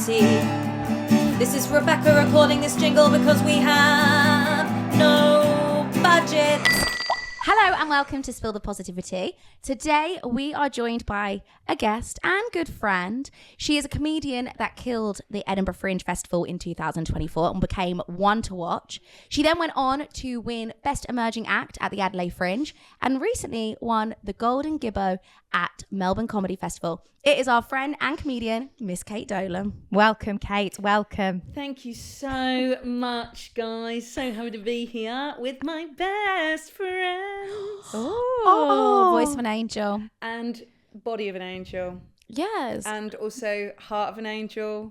Positivity. This is Rebecca recording this jingle because we have no budget. Hello and welcome to Spill the Positivity. Today we are joined by a guest and good friend. She is a comedian that killed the Edinburgh Fringe Festival in 2024 and became one to watch. She then went on to win Best Emerging Act at the Adelaide Fringe and recently won the Golden Gibbo at Melbourne Comedy Festival. It is our friend and comedian, Miss Kate Dolan. Welcome, Kate. Welcome. Thank you so much, guys. So happy to be here with my best friends. Oh, voice of an angel. And body of an angel. Yes. And also heart of an angel.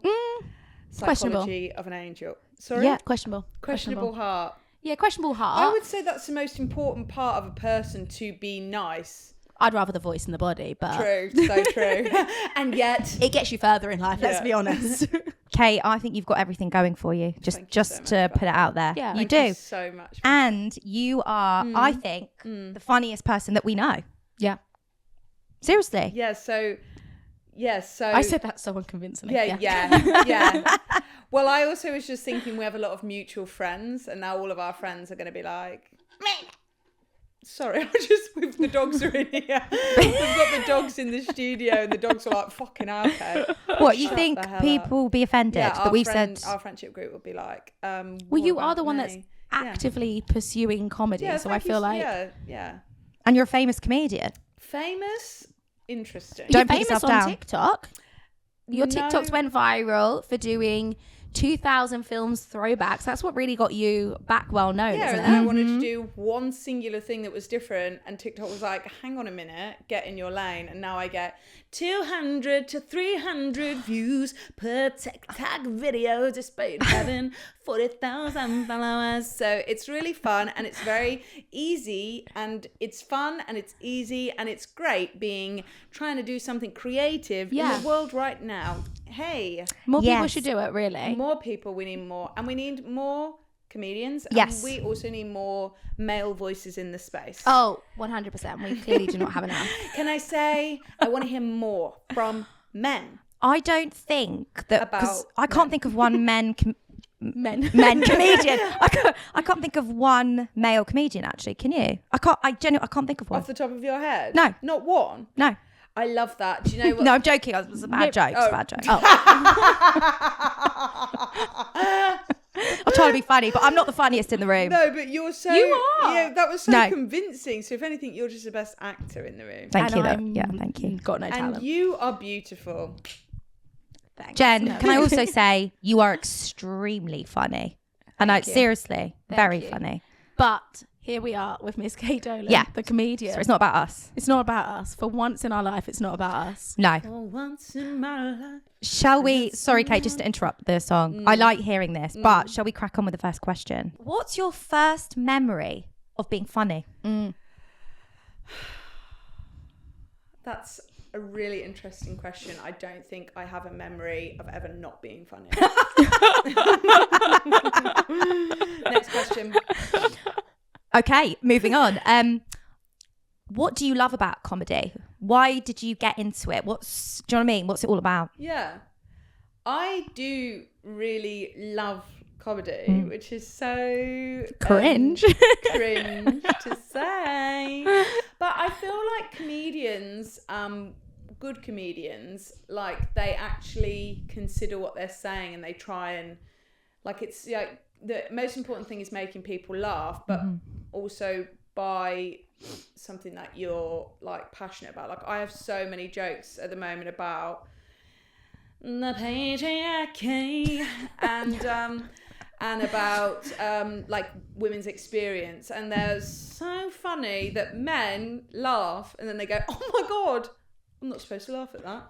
Psychology of an angel. Sorry? Yeah, questionable. Questionable heart. Yeah, questionable heart. I would say that's the most important part of a person, to be nice. I'd rather the voice than the body, but... True, so true. And yet... It gets you further in life, let's be honest. Kate, I think you've got everything going for you. Just so to put it out there. Yeah. You Thank do. you so much. And you are, I think, the funniest person that we know. Yeah. Seriously. Yeah, so... I said that so unconvincingly. Yeah. Well, I also was just thinking we have a lot of mutual friends, and now all of our friends are going to be like... Sorry, with the dogs are in here. We've got the dogs in the studio and the dogs are like, fucking hell, Kate. What, you think people will be offended that we've said... Our friendship group would be like... well, you are the one that's actively pursuing comedy, so I feel like... Yeah. And you're a famous comedian. Famous? Interesting. Don't You're put famous yourself on down. TikTok. Your No. TikToks went viral for doing 2000 films throwbacks. That's what really got you back well known, Yeah, isn't and then it? I wanted to do one singular thing that was different, and TikTok was like, hang on a minute, get in your lane. And now I get 200 to 300 views per TikTok video, despite having 40,000 followers. So it's really fun, and it's very easy, and it's fun, and it's easy, and it's great trying to do something creative in the world right now. Hey, More people should do it, really. more people, we need more, and we need more comedians. Yes. And we also need more male voices in the space. Oh, 100%. We clearly do not have enough. Can I say, I want to hear more from men. I don't think that... Because I can't think of one men comedian. I can't think of one male comedian, actually. Can you? I genuinely can't think of one. Off the top of your head? No. Not one? No. I love that. Do you know what? No, I'm joking. It was a bad joke. It's a bad joke. I'm trying to be funny, but I'm not the funniest in the room. No, but you're so... You are. Yeah, that was so No. convincing. So if anything, you're just the best actor in the room. Thank you, though. I'm- Yeah, thank you. Got no talent. And you are beautiful. Thanks. Jen, can I also say you are extremely funny? And seriously, very you. funny. But here we are with Miss Kate Dolan, Yeah. the comedian. So it's not about us. It's not about us. For once in our life, it's not about us. No. For once in my life. Shall we... Sorry, Kate, just to interrupt the song. I like hearing this, but shall we crack on with the first question? What's your first memory of being funny? That's a really interesting question. I don't think I have a memory of ever not being funny. Next question. Okay, moving on. What do you love about comedy? Why did you get into it? Do you know what I mean? What's it all about? Yeah. I do really love comedy, which is so... Cringe. Cringe to say. But I feel like comedians... good comedians, like they actually consider what they're saying and they try and it's like the most important thing is making people laugh, but also by something that you're like passionate about. Like I have so many jokes at the moment about the patriarchy and about like women's experience, and they're so funny that men laugh and then they go, oh my god, I'm not supposed to laugh at that.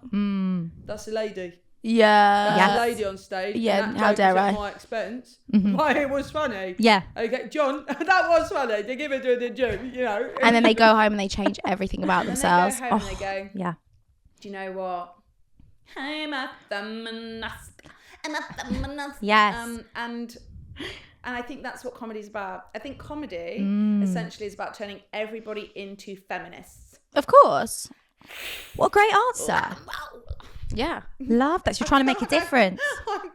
That's a lady. Yeah. That's a lady on stage. Yeah, and that how joke dare is I? at my expense. Why, it was funny. Yeah. Okay, John, that was funny. They give it to the June, you know. And then they go home and they change everything about And themselves. they go home and they go, Yeah. do you know what? I'm a feminist. I'm a feminist. Yes. And I think that's what comedy's about. I think comedy essentially is about turning everybody into feminists. Of course. What a great answer. Yeah. Love that. So you're trying to make a difference.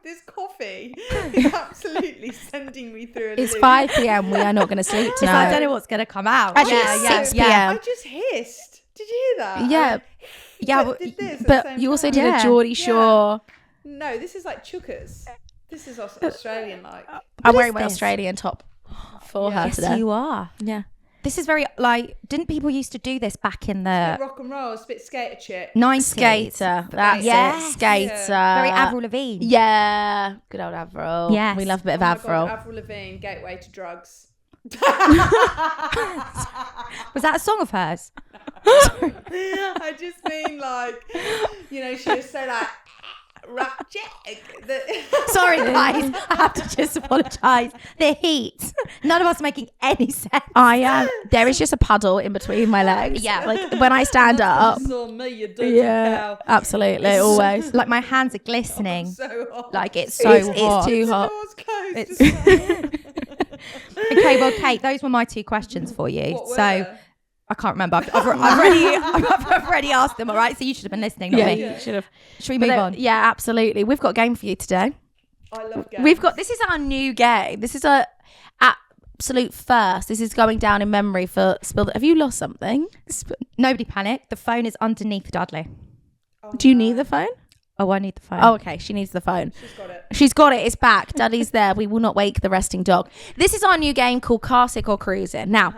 This coffee is absolutely sending me through a It's loop. 5 p.m. We are not going to sleep So tonight. I don't know what's going to come out. Actually, it's 6 p.m. I just hissed. Did you hear that? Yeah. Yeah, Did this at the But same you also time. did a Geordie Shore. No, this is like chukkers. This is Australian like. I'm What wearing is my this? Australian top for her Yes, today. you are. Yeah. This is very, like, didn't people used to do this back in the Rock and roll, it's a bit skater chick. 90s? Skater. That's Yes. it. Skater. Very Avril Lavigne. Yeah. Good old Avril. Yes. We love a bit of Oh my Avril. God, Avril Lavigne, gateway to drugs. Was that a song of hers? I just mean like, you know, she was so like rap chick. Sorry, guys. I have to just apologise. The heat. None of us are making any sense. I am. There is just a puddle in between my legs. Yeah. Like when I stand up. Saw me, you dirty Yeah. cow. Absolutely. Always. Like my hands are glistening. So hot. Like it's so It's hot. too The hot. door's closed. It's- as well. Okay, well, Kate, those were my 2 questions for you. What were So they? I can't remember. I've already asked them. All right, so you should have been listening, not Yeah, me. you should have. Should we move on? Yeah, absolutely. We've got a game for you today. I love games. This is our new game. This is our absolute first. This is going down in memory for Spill. Have you lost something? Nobody panic. The phone is underneath Dudley. Do you need the phone? Oh, I need the phone. Oh, okay. She needs the phone. She's got it. She's got it. It's back. Dudley's there. We will not wake the resting dog. This is our new game called CARSICK or Cruising. Now,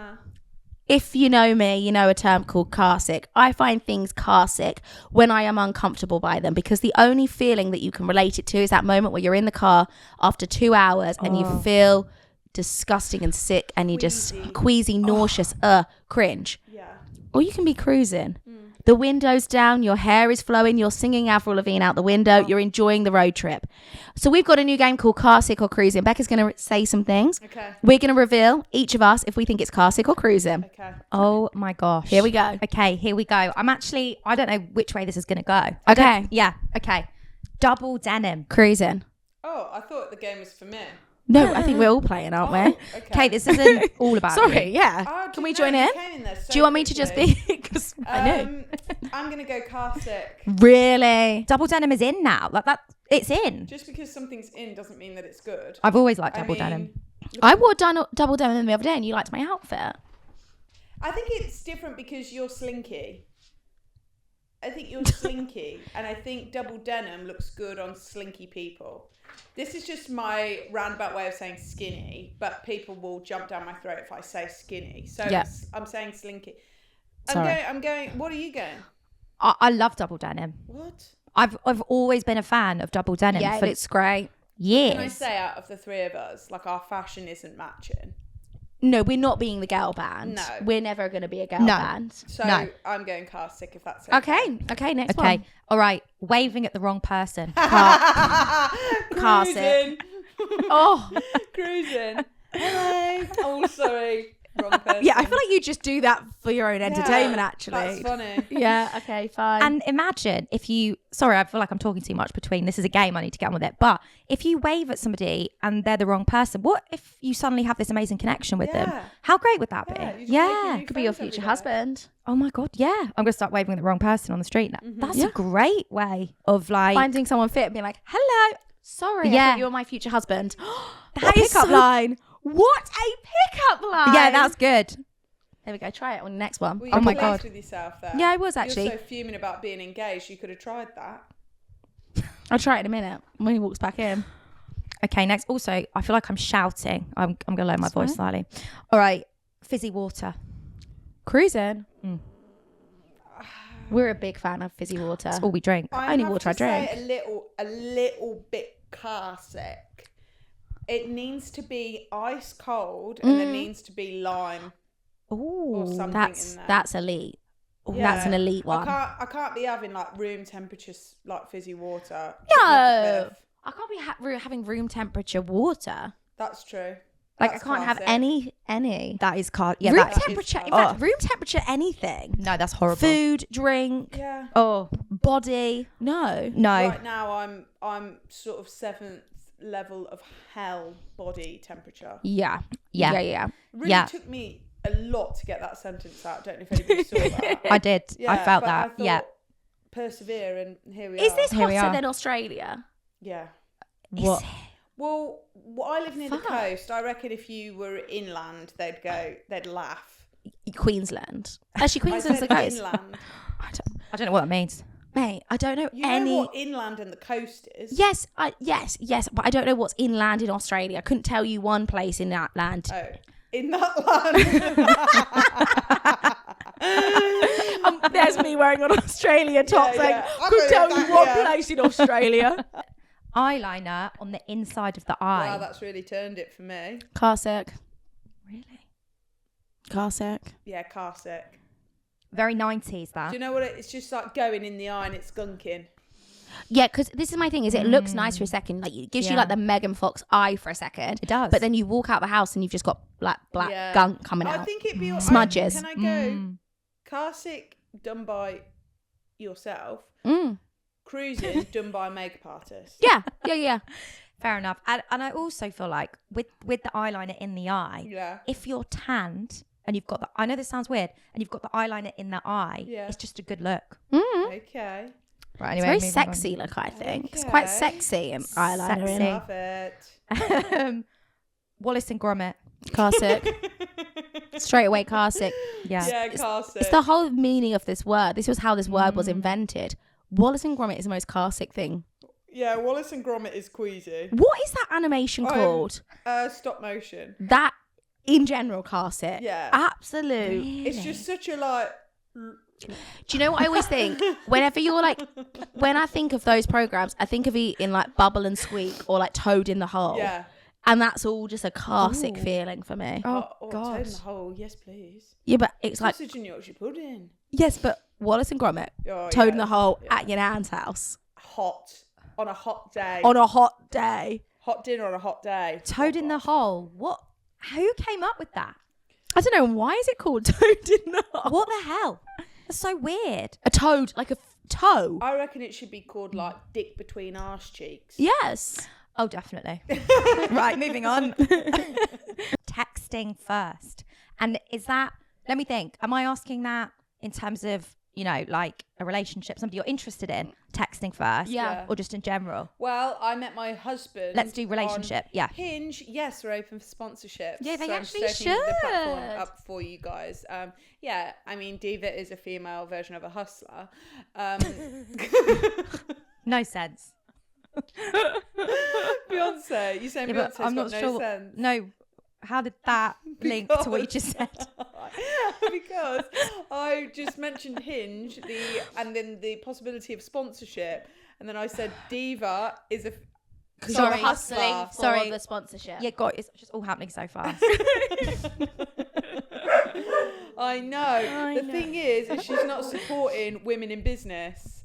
if you know me, you know a term called CARSICK. I find things CARSICK when I am uncomfortable by them because the only feeling that you can relate it to is that moment where you're in the car after 2 hours and you feel disgusting and sick and you just queasy, nauseous, cringe. Yeah. Or you can be cruising. The window's down, your hair is flowing, you're singing Avril Lavigne out the window, you're enjoying the road trip. So we've got a new game called CARSICK or Cruising. Becca's going to say some things. Okay. We're going to reveal, each of us, if we think it's CARSICK or Cruising. Okay. Oh my gosh. Here we go. Okay, here we go. I don't know which way this is going to go. Okay. Yeah, okay. Double denim. Cruising. Oh, I thought the game was for me. No, I think we're all playing, aren't we? Okay. Kate, this isn't all about Sorry, you. yeah. Oh, Can we you join know, in? you came in there so Do you want me to just quickly. be... Because I know. I'm going to go CARSICK. Really? Double denim is in now. Like that, it's in. Just because something's in doesn't mean that it's good. I've always liked I double mean, denim. I wore double denim the other day and you liked my outfit. I think it's different because you're slinky. I think you're slinky, and I think double denim looks good on slinky people. This is just my roundabout way of saying skinny, but people will jump down my throat if I say skinny. So Yeah. I'm saying slinky. Sorry. I'm going. What are you going? I love double denim. What? I've always been a fan of double denim Yeah, for it's great. years. Can I say, out of the three of us, like our fashion isn't matching? No, we're not being the girl band. No. We're never going to be a girl No. band. So No. I'm going CARSICK if that's okay. Okay, next Okay, one. all right. Waving at the wrong person. CARSICK. Oh, Cruising. Hello. Oh, sorry. Wrong person. yeah, I feel like you just do that for your own entertainment, Yeah, actually. That's funny. Yeah, okay, fine. And imagine if you, sorry, I feel like I'm talking too much between, this is a game, I need to get on with it. But if you wave at somebody and they're the wrong person, what if you suddenly have this amazing connection with them? Yeah. How great would that Yeah, you be? just make Yeah. new Could be your friends future everywhere. husband. Oh my God, yeah. I'm going to start waving at the wrong person on the street now. That's Yeah. a great way of like, Finding someone fit and being like, hello, sorry, I Yeah. thought you were my future husband. That What a is pickup so- line. What a pickup line. yeah, that's good. There we go. Try it on the next one. Were you Oh my pleased God. with yourself there? Yeah, I was actually. You're so fuming about being engaged. You could have tried that. I'll try it in a minute when he walks back in. Okay, next. Also, I feel like I'm shouting. I'm going to lower my That's voice fine. slightly. All right, fizzy water. Cruising. Mm. We're a big fan of fizzy water. That's all we drink. Only have water I to say drink. a little bit CARSICK. It needs to be ice cold, and there needs to be lime. Ooh, something That's in there. that's elite. Ooh, Yeah. That's an elite one. I can't be having like room temperature like fizzy water. No, I can't be having room temperature water. That's true. Like That's I can't have CARSICK. any. that is card. Yeah, room that, temperature. In oh. fact, room temperature anything. no, that's horrible. Food, drink, Yeah. Oh body. No. no, Right now I'm sort of 7th level of hell body temperature. Yeah. Yeah. Yeah. Really Yeah. took me a lot to get that sentence out. I don't know if anybody saw that. I did. I Yeah, felt but that. I thought Yeah, persevere, and here we are. Is this Here we hotter are. than Australia? Yeah. What? Well, I live near the coast. I reckon if you were inland, they'd laugh. Queensland. Actually, I Queensland's said the coast. inland. I don't know what that means. Mate, I don't know You any. know what inland and the coast is? Yes, yes, but I don't know what's inland in Australia. I couldn't tell you one place in that land. Oh, in that land. There's me wearing an Australia top saying, I couldn't tell believe you that, one yeah. place in Australia. Eyeliner on the inside of the eye. Wow, that's really turned it for me. CARSICK. Really? CARSICK. Yeah, CARSICK. Very 90s, that. Do you know what it's just like going in the eye and it's gunking? Yeah, because this is my thing, is it looks nice for a second. Like, it gives you like the Megan Fox eye for a second. It does. But then you walk out the house and you've just got black gunk coming out. I think it'd be Smudges. Can I go CARSICK done by yourself, cruising done by a makeup artist? Yeah. Fair enough. And I also feel like with the eyeliner in the eye, if you're tanned and you've got I know this sounds weird, and you've got the eyeliner in the eye, it's just a good look. Okay. Right, It's anyway, very sexy look, I think. Okay. It's quite sexy in eyeliner. Sexy. Love it. Wallace and Gromit. CARSICK. Straight away CARSICK. Yeah, CARSICK. It's the whole meaning of this word. This was how this word was invented. Wallace and Gromit is the most CARSICK thing. Yeah, Wallace and Gromit is queasy. What is that animation called? Stop motion. That, in general, CARSICK. Yeah. Absolute. It's just such a like... Do you know what I always think? Whenever you're like, when I think of those programs, I think of eating like Bubble and Squeak or like Toad in the Hole. Yeah. And that's all just a CARSICK feeling for me. Oh, Toad God. in the hole, yes please. Yeah, but it's like, Sausage and Yorkshire pudding. yes, but Wallace and Gromit, Oh, Toad yeah. in the Hole at your nan's house. Hot. On a hot day. On a hot day. Hot dinner on a hot day. Toad in the hole. What? Who came up with that? I don't know, why is it called Toad in the Hole? What the hell? That's so weird. A toad, like a toe. I reckon it should be called like dick between arse cheeks. Yes. Oh, definitely. Right, moving on. Texting first. And is that, let me think, am I asking that in terms of, you know, like a relationship, somebody you're interested in, texting first? Yeah. Or just in general? Well, I met my husband. Let's do relationship. on Yeah. Hinge. Yes, we're open for sponsorship. Yeah, they so actually I'm setting the platform should. up for you guys. Yeah, I mean, Diva is a female version of a hustler. No sense. Beyonce. You saying Yeah, Beyonce's but I'm not got no sure. sense? No. How did that link to what you just said? Because I just mentioned Hinge, and then the possibility of sponsorship, and then I said Diva is a Sorry, hustler. hustling for Sorry. the sponsorship. Yeah, God, it's just all happening so fast. I know. The thing is she's not supporting women in business,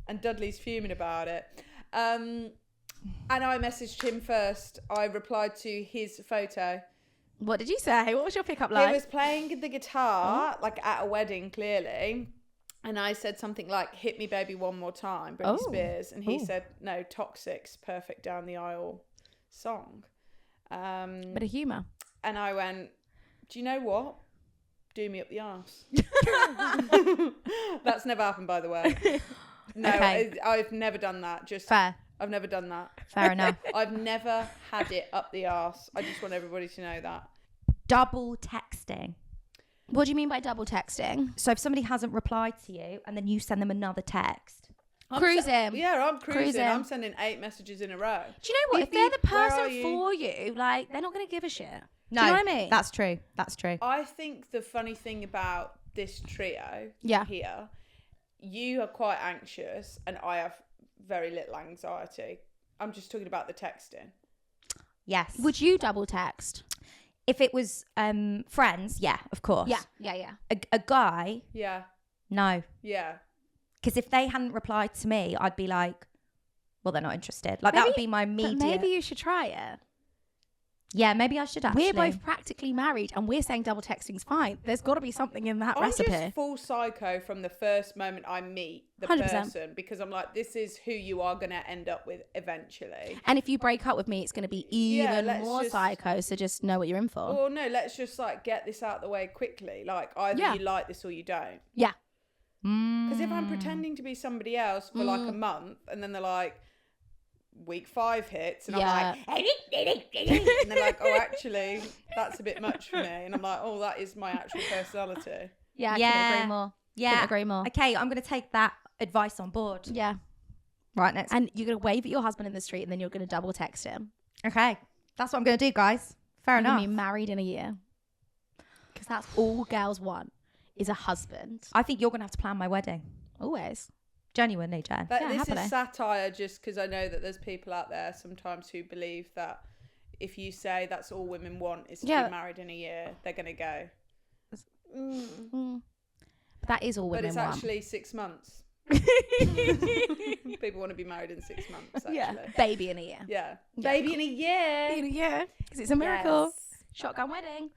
and Dudley's fuming about it. And I messaged him first. I replied to his photo. What did you say? What was your pickup He line? was playing the guitar, like at a wedding, clearly. And I said something like, "Hit me, baby, one more time," Britney Spears. And he said, "No, Toxic's perfect down the aisle song." Bit of humour. And I went, "Do you know what? Do me up the arse." That's never happened, by the way. No, Okay. I've never done that. Just Fair. I've never done that. Fair enough. I've never had it up the arse. I just want everybody to know that. Double texting. What do you mean by double texting? So if somebody hasn't replied to you and then you send them another text. Cruising. I'm cruising. Cruising. I'm sending 8 messages in a row. Do you know what? If they're the Beep, where are person you? for you, like, they're not going to give a shit. No, Do you know what I mean? That's true. That's true. I think the funny thing about this trio Yeah. here, you are quite anxious and I have very little anxiety. I'm just talking about the texting. Yes. Would you double text? If it was friends, yeah, of course. Yeah. A guy, Yeah. no. Yeah. Because if they hadn't replied to me, I'd be like, well, they're not interested. Like, that would be my immediate. But maybe you should try it. Yeah, maybe I should actually. We're both practically married and we're saying double texting's fine. There's got to be something in that I'm recipe. just full psycho from the first moment I meet the 100%. person because I'm like, this is who you are going to end up with eventually. And if you break up with me, it's going to be even let's more just- psycho. So just know what you're in for. Or no, let's just like get this out of the way quickly. Like either Yeah. you like this or you don't. Yeah. Because if I'm pretending to be somebody else for like a month, and then they're like, week 5 hits, and I'm like, and they're like, oh, actually, that's a bit much for me. And I'm like, oh, that is my actual personality. Yeah, I couldn't agree more. Yeah. Couldn't agree more. Okay, I'm going to take that advice on board. Yeah. Right, next. And you're going to wave at your husband in the street and then you're going to double text him. Okay. That's what I'm going to do, guys. Fair You're enough. going to be married in a year. Because that's all girls want is a husband. I think you're going to have to plan my wedding. Always. Genuinely, Jen. But Yeah, this happily. is satire, just because I know that there's people out there sometimes who believe that if you say that's all women want is to be married in a year, they're going to go. But that is all women want. But it's actually 6 months. People want to be married in 6 months, actually. Yeah. Baby in a year. Yeah. Baby in a year. Baby in a year. Because it's a miracle. Yes. Shotgun wedding.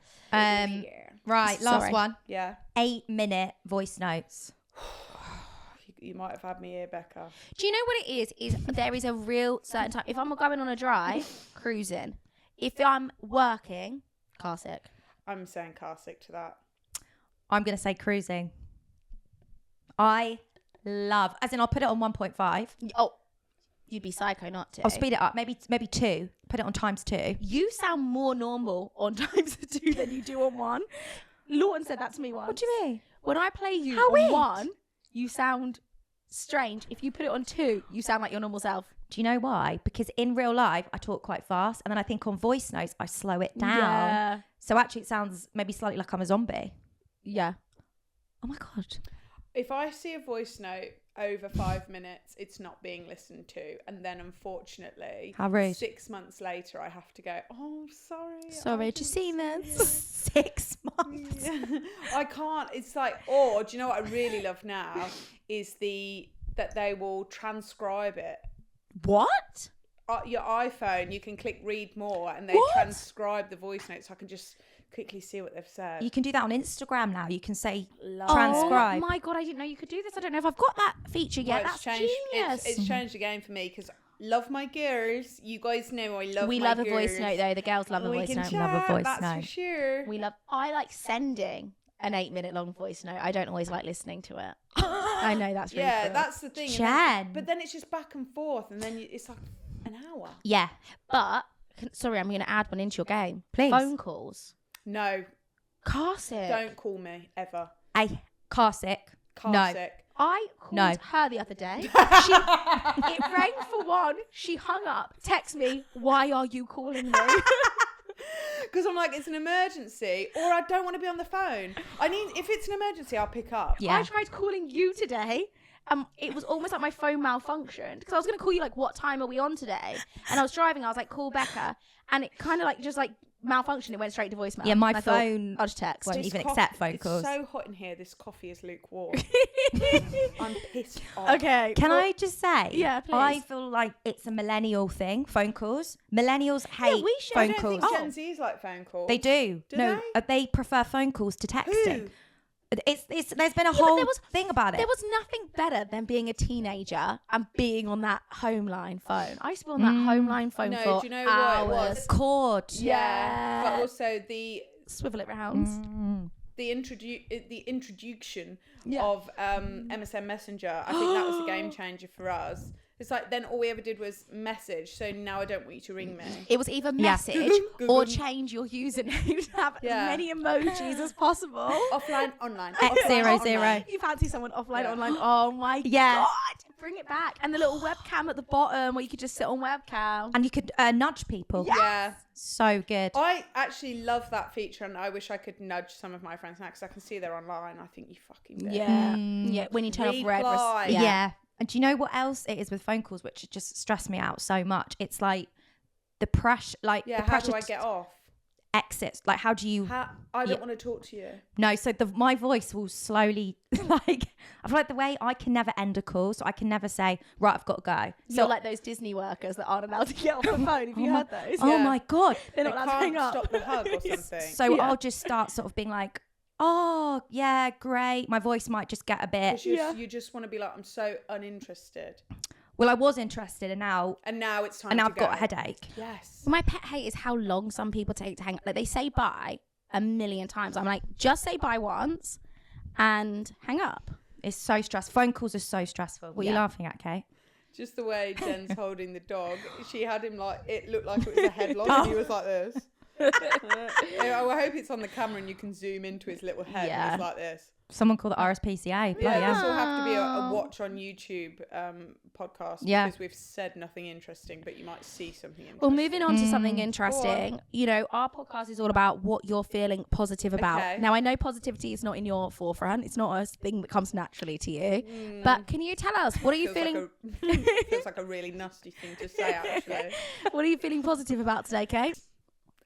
Right, last one. Yeah. 8-minute voice notes. You might have had me here, Becca. Do you know what it is? Is there is a real certain time. If I'm going on a drive, cruising. If I'm working, CARSICK. I'm saying CARSICK to that. I'm going to say cruising. I love, as in I'll put it on 1.5. Oh, you'd be psycho not to. I'll speed it up. Maybe 2. Put it on times 2. You sound more normal on times 2 than you do on 1. Lawton said that to me once. What do you mean? When I play you How on weird. 1, you sound strange. If you put it on 2, you sound like your normal self. Do you know why? Because in real life, I talk quite fast. And then I think on voice notes, I slow it down. Yeah. So actually it sounds maybe slightly like I'm a zombie. Yeah. Oh my God. If I see a voice note over 5 minutes, it's not being listened to. And then unfortunately, How rude. 6 months later, I have to go, oh, sorry. Sorry, did you see this? 6 months. Yeah. I can't. It's like, or do you know what I really love now is that they will transcribe it. What? Your iPhone, you can click read more and they transcribe the voice notes. So I can just quickly see what they've said. You can do that on Instagram now. You can say Love transcribe. Oh my God, I didn't know you could do this. I don't know if I've got that feature yet. Well, That's genius. It's changed the game for me because love my girls. You guys know I love We my love a girls. voice note though. The girls love a We voice can note. chat, Love a voice that's note. for sure. I like sending an 8-minute long voice note. I don't always like listening to it. I know that's really Yeah, cruel. that's the thing. Jen. But then it's just back and forth and then it's like an hour. Yeah. But sorry, I'm going to add one into your game. Please. Phone calls. No, CARSICK. don't call me ever. CARSICK. CARSICK. I called her the other day. It rang for 1. She hung up. Text me. Why are you calling me? Because I'm like, it's an emergency, or I don't want to be on the phone. If it's an emergency, I'll pick up. Yeah. I tried calling you today. It was almost like my phone malfunctioned because I was going to call you like, what time are we on today? And I was driving. I was like, call Becca, and it kind of like just like malfunctioned. It went straight to voicemail. Yeah, my And I thought, phone I'll just text. won't even accept phone calls. It's so hot in here. This coffee is lukewarm. I'm pissed off. Okay. Can I just say? Yeah, please. I feel like it's a millennial thing. Phone calls. Millennials hate we should. phone I don't calls. think Gen Z's like phone calls. They do. Do No, they? they prefer phone calls to texting. Who? There's been a but whole there was- thing about it. There was nothing better than being a teenager and being on that home line phone. I used to be on that home line phone No, for do you know hours. what it was? Cord. Yeah. But also the Swivel it round. introduction Yeah. of MSN Messenger. I think that was a game changer for us. It's like then all we ever did was message. So now I don't want you to ring me. It was either message or change your username to have as many emojis as possible. Offline, online. X00. offline, online. You fancy someone offline, Yeah. online? Oh my Yeah. God. Bring it back. And the little webcam at the bottom where you could just sit on webcam. And you could nudge people. Yeah. So good. I actually love that feature, and I wish I could nudge some of my friends now because I can see they're online. I think you fucking bitch. Yeah. Yeah. When you turn off red. Reply. Yeah. And do you know what else it is with phone calls, which just stress me out so much? It's like the pressure, like Yeah, the how pressure do I get off? exits. Like, how do you? I don't want to talk to you. No, so my voice will slowly like. I feel like the way I can never end a call, so I can never say, right, I've got to go. So You're like those Disney workers that aren't allowed to get off the phone. Have you heard those? oh Yeah. my God. They're They not allowed to hang can't up. stop the hug or something. So I'll just start sort of being like, oh yeah, great. My voice might just get a bit. 'Cause you just want to be like, I'm so uninterested. Well, I was interested, and now it's time and now to I've go. got a headache. Yes. My pet hate is how long some people take to hang up. Like they say bye a million times. I'm like, just say bye once and hang up. It's so stressful. Phone calls are so stressful. What are you laughing at, Kate? Just the way Jen's holding the dog. She had him like, it looked like it was a headlock and he was like this. I hope it's on the camera and you can zoom into his little head and he's like this. Someone call the RSPCA. Yeah, this will have to be a watch on YouTube podcast because we've said nothing interesting, but you might see something interesting. Well, moving on to something interesting, you know, our podcast is all about what you're feeling positive about. Okay. Now, I know positivity is not in your forefront. It's not a thing that comes naturally to you. But can you tell us, what are you feeling? Feels like a really nasty thing to say, actually. What are you feeling positive about today, Kate?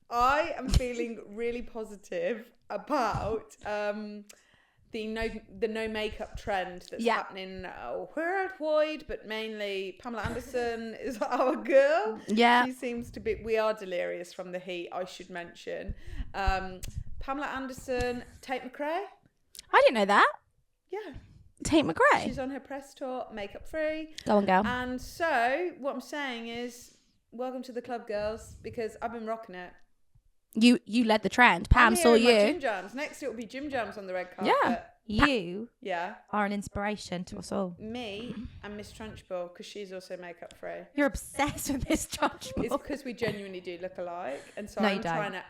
I am feeling really positive about the no makeup trend that's happening worldwide, but mainly Pamela Anderson is our girl. Yeah, she seems to be. We are delirious from the heat, I should mention. Pamela Anderson, Tate McRae. I didn't know that. Yeah, Tate McRae. She's on her press tour, makeup free. Go on, girl. And so what I'm saying is, welcome to the club, girls, because I've been rocking it. You led the trend. Pam saw you. Gym jams. Next, it will be gym jams on the red carpet. Yeah. You are an inspiration to us all. Me and Miss Trunchbull, because she's also makeup free. You're obsessed with Miss Trunchbull. It's because we genuinely do look alike. And so No, I'm you don't. trying to...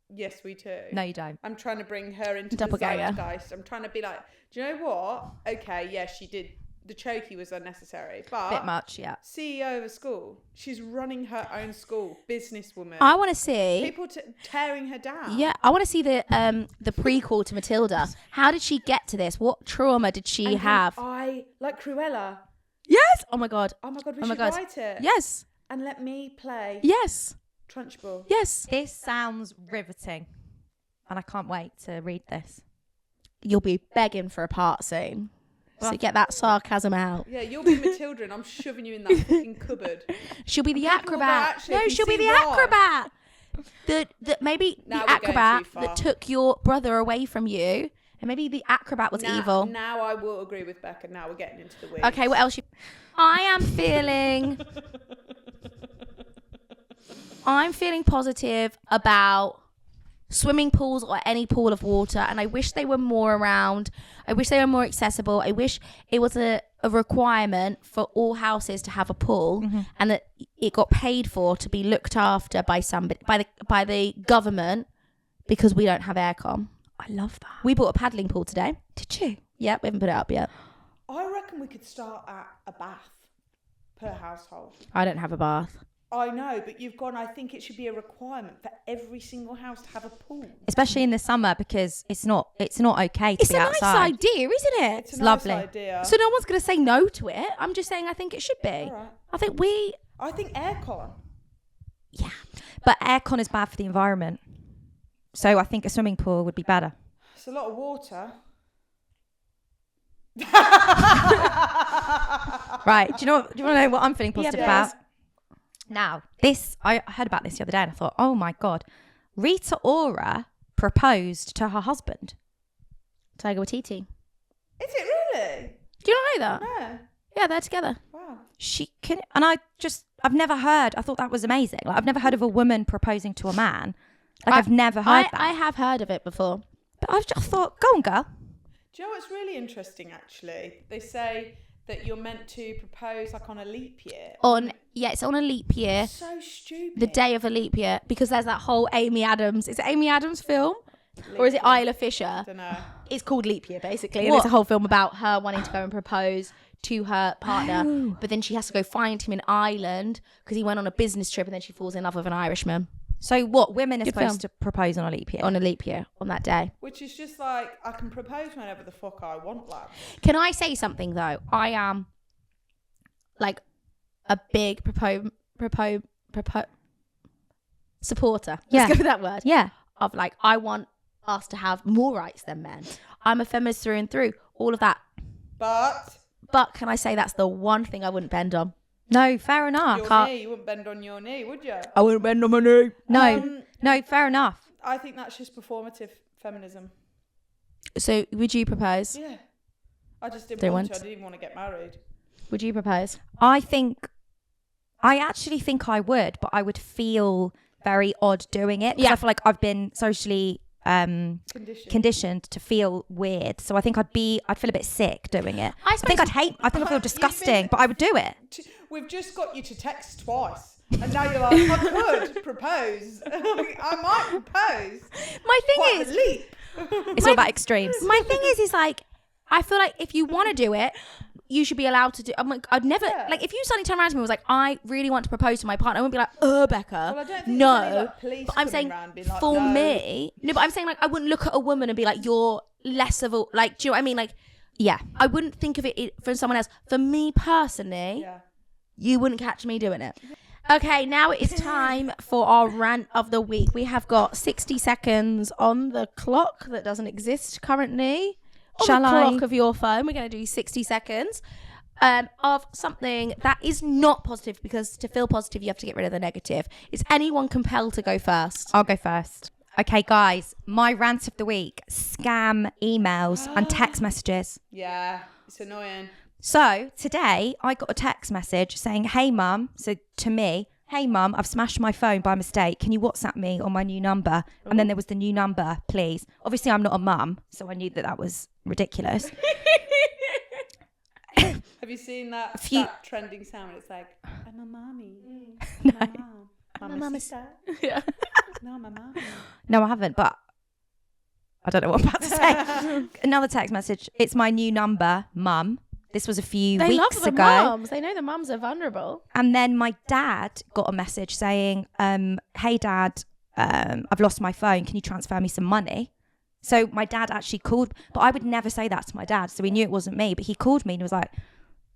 Yes, we do. No, you don't. I'm trying to bring her into Double the ganger. zeitgeist. I'm trying to be like, do you know what? Okay, yeah, she did. The chokey was unnecessary, but Bit much, yeah. CEO of a school. She's running her own school. Businesswoman. I want to see people tearing her down. Yeah, I want to see the prequel to Matilda. How did she get to this? What trauma did she have? I like Cruella. Yes. Oh my god. We should write it. Yes. And let me play. Yes. Trunchbull. Yes. This sounds riveting, and I can't wait to read this. You'll be begging for a part soon. So get that sarcasm out. Yeah, you'll be Matilda and I'm shoving you in that fucking cupboard. She'll be the acrobat. No, she'll be the acrobat. Maybe now the acrobat that took your brother away from you. And maybe the acrobat was evil. Now I will agree with Becca. Now we're getting into the weeds. Okay, what else? I am feeling... I'm feeling positive about swimming pools or any pool of water, and I wish they were more around. I wish they were more accessible. I wish it was a requirement for all houses to have a pool, and that it got paid for to be looked after by somebody, by the government, because we don't have aircon. I love that. We bought a paddling pool today. Did you? Yeah, we haven't put it up yet. I reckon we could start at a bath per household. I don't have a bath. I know, but you've gone, I think it should be a requirement for every single house to have a pool. Especially in the summer, because it's not okay to be outside. It's a nice idea, isn't it? It's a lovely nice idea. So no one's going to say no to it. I'm just saying I think it should be. All right. I think aircon. Yeah. But aircon is bad for the environment. So I think a swimming pool would be better. It's a lot of water. Right. Do you want to know what I'm feeling positive Yeah, about? Now, I heard about this the other day and I thought, oh my God, Rita Ora proposed to her husband. Tiger Waititi. Is it really? Do you not know that? No. Yeah, they're together. Wow. I've never heard, I thought that was amazing. Like, I've never heard of a woman proposing to a man. Like, I've never heard that. I have heard of it before. But I've just thought, go on, girl. Do you know what's really interesting, actually? They say that you're meant to propose like on a leap year. It's on a leap year. So stupid. The day of a leap year, because there's that whole Amy Adams. Is it Amy Adams film? Or is it Isla Fisher? I don't know. It's called Leap Year, basically. And it's a whole film about her wanting to go and propose to her partner. Oh. But then she has to go find him in Ireland because he went on a business trip, and then she falls in love with an Irishman. So what, women are Good supposed film. to propose on a leap year? On a leap year, on that day. Which is just like, I can propose whenever the fuck I want, lad. Can I say something, though? I am like a big supporter. Yeah. Let's go with that word. Yeah. Of like, I want us to have more rights than men. I'm a feminist through and through. All of that. But can I say that's the one thing I wouldn't bend on? No, fair enough. Your knee, you wouldn't bend on your knee, would you? I wouldn't bend on my knee. No, fair enough. I think that's just performative feminism. So would you propose? Yeah. I just didn't Don't want want- to. I didn't even want to get married. Would you propose? I actually think I would, but I would feel very odd doing it. 'Cause Yeah. I feel like I've been socially conditioned to feel weird. So I think I'd feel a bit sick doing it. I think I'd feel disgusting, but I would do it. We've just got you to text twice. And now you're like, I could propose. I might propose. My thing is, it's all about extremes. My thing is like, I feel like if you want to do it, you should be allowed to do. I'm like, I'd never like if you suddenly turn around to me and was like, I really want to propose to my partner. I wouldn't be like, Becca, well, I don't think no. Like but I'm saying like, for no. me, no. But I'm saying like I wouldn't look at a woman and be like, you're less of a like. Do you know what I mean? Like, yeah, I wouldn't think of it for someone else. For me personally, you wouldn't catch me doing it. Okay, now it is time for our rant of the week. We have got 60 seconds on the clock that doesn't exist currently. On the clock of your phone, we're going to do 60 seconds of something that is not positive, because to feel positive, you have to get rid of the negative. Is anyone compelled to go first? I'll go first. Okay, guys, my rant of the week: scam emails and text messages. Yeah, it's annoying. So today I got a text message saying, hey mum, so to me, hey mum, I've smashed my phone by mistake. Can you WhatsApp me on my new number? And then there was the new number, please. Obviously I'm not a mum, so I knew that was ridiculous. Have you seen that trending sound? It's like, I'm a mommy. No. I'm a mama sister. Yeah. No, I'm a mommy. No, I haven't, but I don't know what I'm about to say. Another text message. It's my new number, mum. This was a few weeks ago. Mums. They know the mums are vulnerable. And then my dad got a message saying, hey dad, I've lost my phone. Can you transfer me some money? So my dad actually called, but I would never say that to my dad. So he knew it wasn't me, but he called me and was like,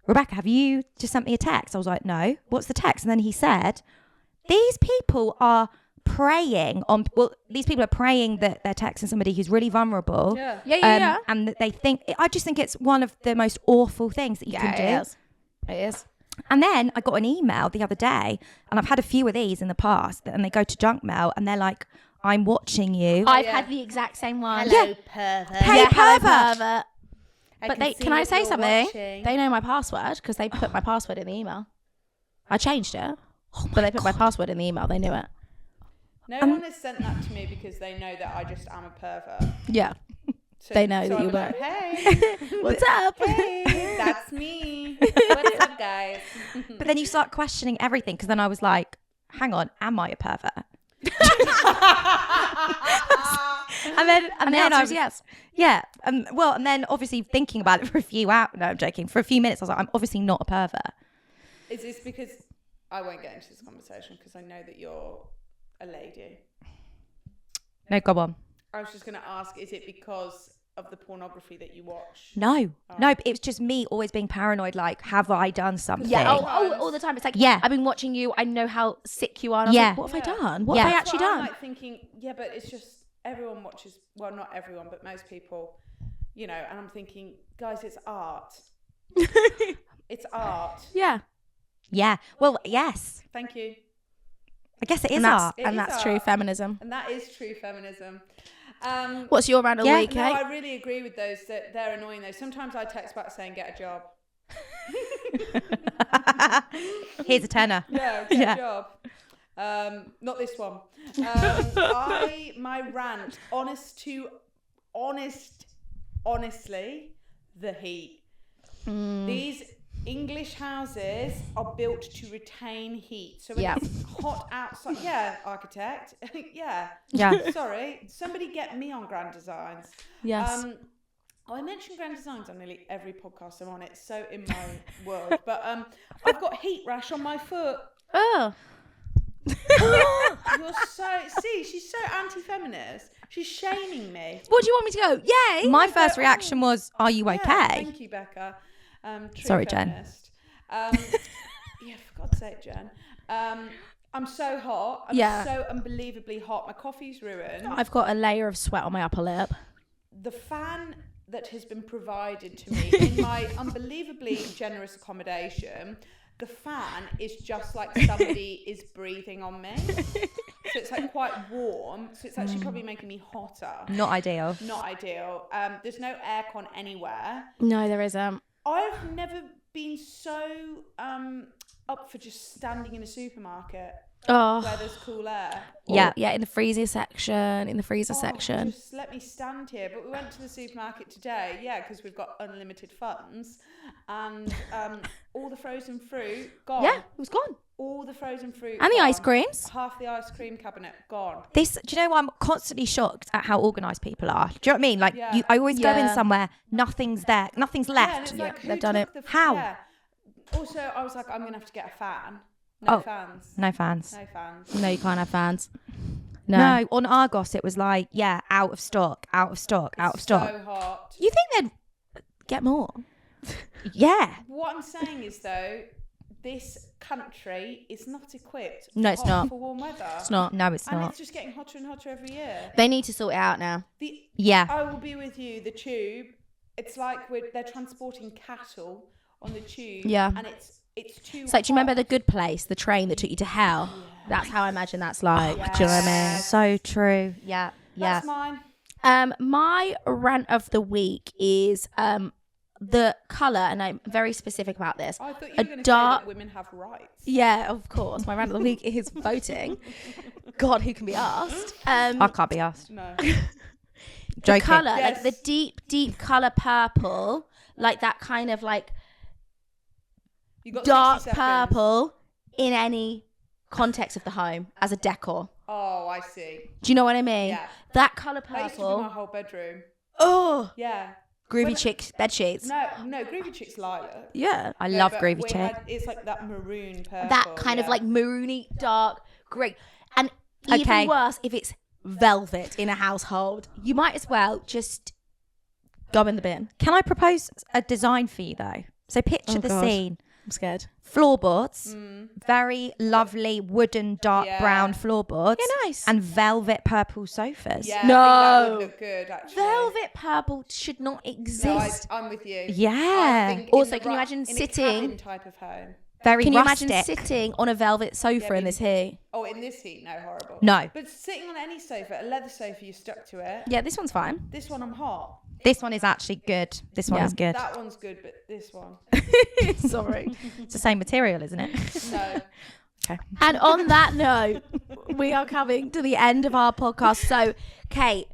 Rebecca, have you just sent me a text? I was like, no, what's the text? And then he said, these people are preying that they're texting somebody who's really vulnerable. Yeah. And that I just think it's one of the most awful things that you can do. It is. And then I got an email the other day, and I've had a few of these in the past, and they go to junk mail and they're like, I'm watching you. I've had the exact same one. Hello, pervert. Hey, hello, pervert. But can I say something? They know my password because they put my password in the email. I changed it, but they put my password in the email. They knew it. No one has sent that to me because they know that I just am a pervert. Yeah. So, they know that I'm you were. like, hey. What's up? Hey, that's me. What's up, guys? But then you start questioning everything, because then I was like, hang on, am I a pervert? and then I was, yes. Yeah. And then obviously thinking about it for a few hours. No, I'm joking. For a few minutes, I was like, I'm obviously not a pervert. Is this because I won't get into this conversation because I know that you're a lady? No, go on. I was just going to ask, is it because of the pornography that you watch? No, it's just me always being paranoid. Like, have I done something? Yeah. All the time. It's like, I've been watching you. I know how sick you are. And I was like, what have I done? What have I actually done? I'm like thinking, but it's just everyone watches. Well, not everyone, but most people, And I'm thinking, guys, it's art. It's art. Yeah. Yeah. Well, yes. Thank you. I guess it is art. art. And that's true feminism. And that is true feminism. What's your rant of the week, Kate? No, I really agree with those that they're annoying though. Sometimes I text back saying, get a job. Here's a tenner. Yeah, get a job. Not this one. My rant, honestly, the heat. These English houses are built to retain heat. So when it's hot outside, architect. Yeah. Sorry. Somebody get me on Grand Designs. Yes. I mention Grand Designs on nearly every podcast I'm on. It's so in my world. But I've got heat rash on my foot. Oh. She's so anti-feminist. She's shaming me. What do you want me to go? Yay! My first reaction was, are you okay? Thank you, Becca. Sorry, feminist. Jen. For God's sake, Jen. I'm so hot. I'm so unbelievably hot. My coffee's ruined. I've got a layer of sweat on my upper lip. The fan that has been provided to me in my unbelievably generous accommodation, the fan is just like somebody is breathing on me. So it's like quite warm. So it's actually probably making me hotter. Not ideal. There's no aircon anywhere. No, there isn't. I've never been so up for just standing in a supermarket. Oh. where there's cool air. Yeah. Yeah, in the freezer section, section. Just let me stand here. But we went to the supermarket today, because we've got unlimited funds, and all the frozen fruit gone. Yeah, it was gone. All the frozen fruit And the gone. ice creams. Half the ice cream cabinet gone. Do you know what? I'm constantly shocked at how organised people are. Do you know what I mean? Like, Yeah. I always go in Yeah. somewhere, nothing's there, nothing's And left. it's like, who they've done took it. How? Yeah. Also, I was like, I'm going to have to get a fan. No fans. No fans. No fans. No, you can't have fans. No, on Argos it was like, out of stock. So hot. You think they'd get more? Yeah. What I'm saying is, though, this country is not equipped No, it's not. for warm weather. It's not. No, it's And not. it's just getting hotter and hotter every year. They need to sort it out now. Yeah. I will be with you. The tube, it's like they're transporting cattle on the tube. Yeah. And it's too It's like, do you remember hot. The Good Place, the train that took you to hell? Yeah. That's how I imagine that's like. Do you know what I mean? So true. Yeah. Yeah. That's mine. My rant of the week is the colour, and I'm very specific about this. I thought you A were going to dark- say that women have rights. Yeah, of course. My rant of the week is voting. God, who can be asked? I can't be asked. No. The Joking. colour, Yes. like the deep colour purple, like that kind of like You got dark 60 seconds. purple in any context of the home as a decor. Oh, I see. Do you know what I mean? Yeah. That colour That used to be my purple. whole bedroom. Oh, Yeah. groovy When- chick bed sheets. No, Groovy Chick's lilac. Yeah. I No, love but Groovy we Chick. it's like that maroon purple. That kind of like maroony, dark, great. And even Okay. worse, if it's velvet in a household, you might as well just go in the bin. Can I propose a design for you though? So picture Oh, the God. scene. I'm scared. Floorboards, very lovely wooden dark Yeah. brown floorboards. Yeah, nice. And velvet purple sofas. Yeah, No. I think that would look good, actually. Velvet purple should not No, exist. I'm with you. Yeah. I think Also, in the can you imagine in sitting- a cabin type of home? Very Can you rustic. imagine sitting on a velvet sofa Yeah, in this heat? Oh, in this heat, no, horrible. No. But sitting on any sofa, a leather sofa, you're stuck to it. Yeah, this one's fine. This one, I'm hot. This one is actually good. This one Yeah. is good. That one's good, but this one, Sorry. It's the same material, isn't it? no. And on that note, we are coming to the end of our podcast. So, Kate,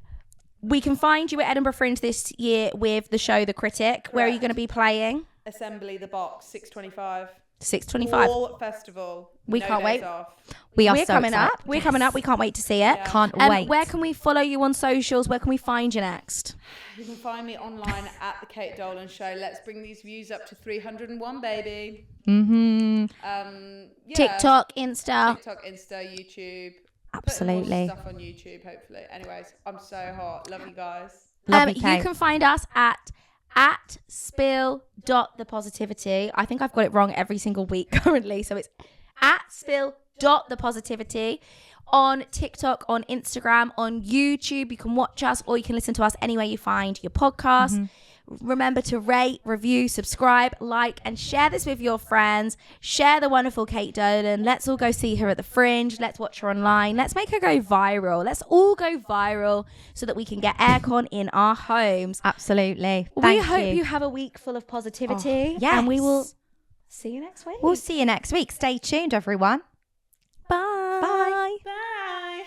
we can find you at Edinburgh Fringe this year with the show The Critic. Where are you Correct. going to be playing? Assembly the Box, 6:25. 6:25. All festival. We no can't days wait. Off. We're We're so coming excited. up. We're coming up. We can't wait to see it. Yeah. Can't wait. Where can we follow you on socials? Where can we find you next? You can find me online at the Kate Dolan Show. Let's bring these views up to 301, baby. Mm-hmm. Yeah. TikTok, Insta. TikTok, Insta, YouTube. Absolutely. Putting more stuff on YouTube, hopefully. Anyways, I'm so hot. Love you guys. Lovely, You Kate. can find us at spill.thepositivity. I think I've got it wrong every single week currently. So it's at spill.thepositivity on TikTok, on Instagram, on YouTube. You can watch us or you can listen to us anywhere you find your podcast. Remember to rate, review, subscribe, like, and share this with your friends. Share the wonderful Kate Dolan. Let's all go see her at the Fringe. Let's watch her online. Let's make her go viral. Let's all go viral so that we can get aircon in our homes. Absolutely. We Thank hope you have a week full of positivity. yes. And we will see you next week. We'll see you next week. Stay tuned, everyone. Bye. Bye.